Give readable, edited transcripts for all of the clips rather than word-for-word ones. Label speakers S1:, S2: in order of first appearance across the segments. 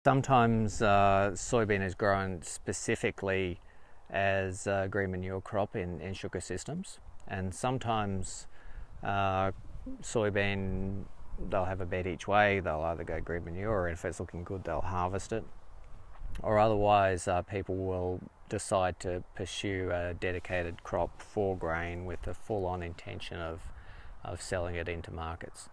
S1: Sometimes soybean is grown specifically as a green manure crop in sugar systems, and sometimes soybean, they'll have a bed each way. They'll either go green manure, or if it's looking good, they'll harvest it, or otherwise people will decide to pursue a dedicated crop for grain with the full-on intention of selling it into markets.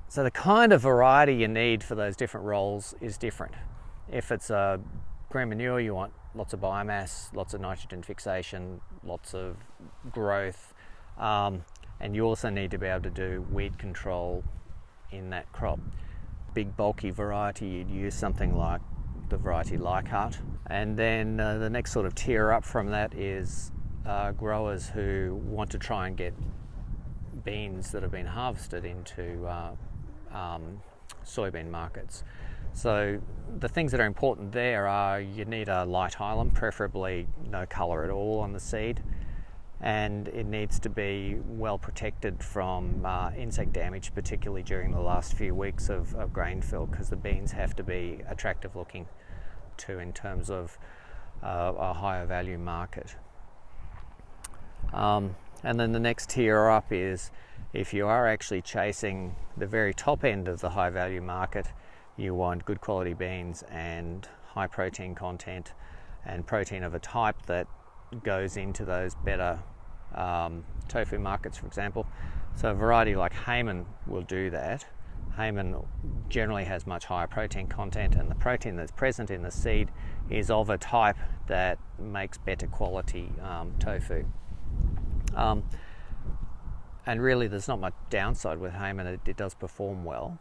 S1: So the kind of variety you need for those different roles is different. If it's a green manure, you want lots of biomass, lots of nitrogen fixation, lots of growth, and you also need to be able to do weed control in that crop. Big bulky variety, you'd use something like the variety Leichhardt. And then the next sort of tier up from that is growers who want to try and get beans that have been harvested into soybean markets. So the things that are important there are you need a light hilum, preferably no colour at all on the seed, and it needs to be well protected from insect damage, particularly during the last few weeks of grain fill, because the beans have to be attractive looking too in terms of a higher value market. And then the next tier up is if you are actually chasing the very top end of the high value market, you want good quality beans and high protein content and protein of a type that goes into those better tofu markets, for example. So a variety like Hayman will do that. Hayman generally has much higher protein content, and the protein that's present in the seed is of a type that makes better quality tofu. And really there's not much downside with Hayman. It does perform well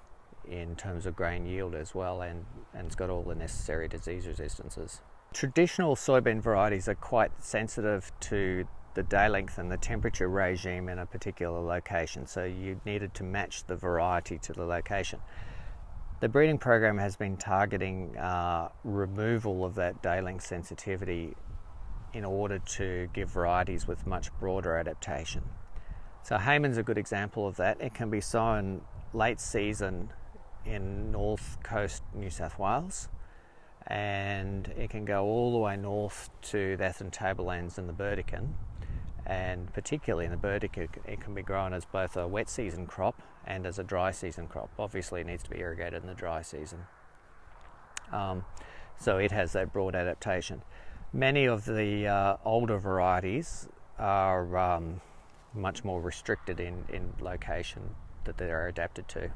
S1: in terms of grain yield as well, and it's got all the necessary disease resistances. Traditional soybean varieties are quite sensitive to the day length and the temperature regime in a particular location, so you needed to match the variety to the location. The breeding program has been targeting removal of that day length sensitivity in order to give varieties with much broader adaptation. So Hayman's a good example of that. It can be sown late season in North Coast New South Wales, and it can go all the way north to the Atherton Tablelands and the Burdekin, and particularly in the Burdekin it can be grown as both a wet season crop and as a dry season crop. Obviously it needs to be irrigated in the dry season. So it has that broad adaptation. Many of the older varieties are much more restricted in location that they're adapted to.